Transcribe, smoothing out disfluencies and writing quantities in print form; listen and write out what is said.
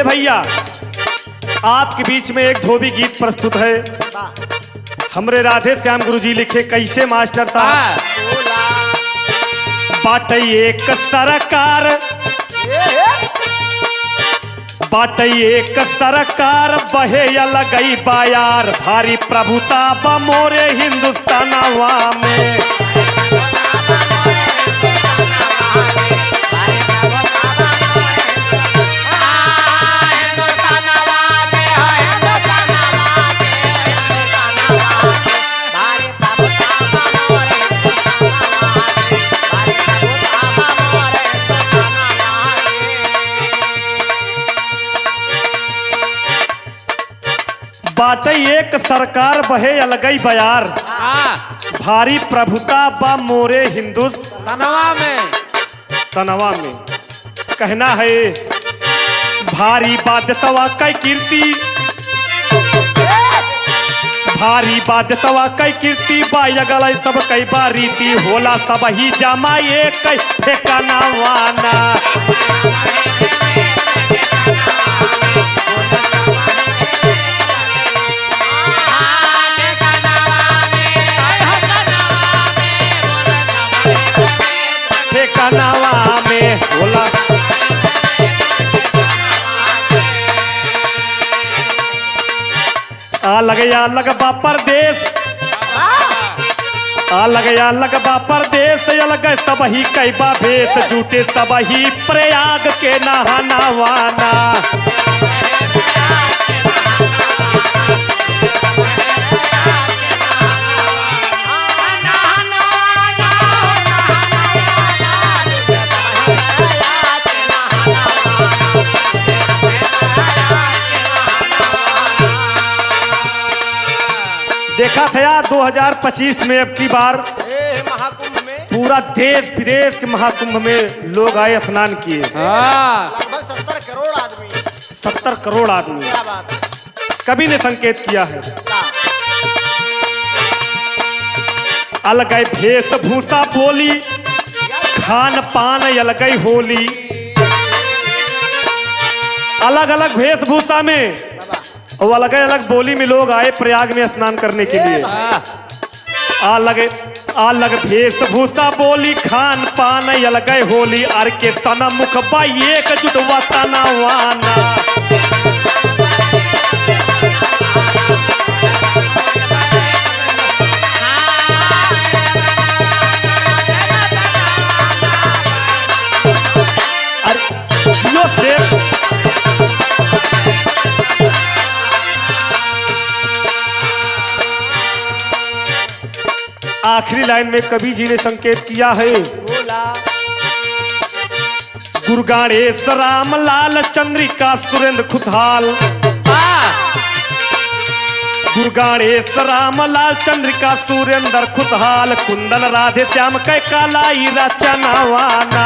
ए भैया, आपके बीच में एक धोबी गीत प्रस्तुत है। हमरे राधे श्याम गुरुजी लिखे। कैसे मास्टर साहब? बाटे एक सरकार, बाटे एक सरकार, बहे लगई बायार, भारी प्रभुता बा मोरे हिंदुस्तानवा में। बाटे एक सरकार, बहे अलगई बयार, भारी प्रभुता बा मोरे हिंदुस्तानवा में। कहना है भारी बाध्यतवा कई कीर्ति, भारी बाध्यतवा कई कीर्ति, बायगल सब कई बारीति, होला सब ही जमा ये कई ठेकाना वाना। ठेकानावा में होला अलग परदेश, अलग परदेश, अलग सब ही कैबा भेष, जूटे सब ही प्रयाग के नहाना वाना। देखा था 2025 में अब की बार महाकुंभ में पूरा देश विदेश के महाकुंभ में लोग आए, स्नान किए। लगभग 70 करोड़ आदमी। 70 करोड़ आदमी। क्या बात है? कवि ने संकेत किया है अलग वेशभूषा बोली, खान पान अलग होली। अलग अलग वेशभूषा में और अलग अलग बोली में लोग आए प्रयाग में स्नान करने के लिए। अलग वेशभूषा बोली, खान पान अलग होली, अर के तना मुख बा एक जुटवा तना वाना। आखिरी लाइन में कवि जी ने संकेत किया है गुरु गणेश राम लाल चंद्रिका सुरेंद्र खुशहाल। गुरु गणेश राम लाल चंद्रिका सुरेंद्र खुशहाल, कुंदन राधे श्याम कै कालाई रचनावाना।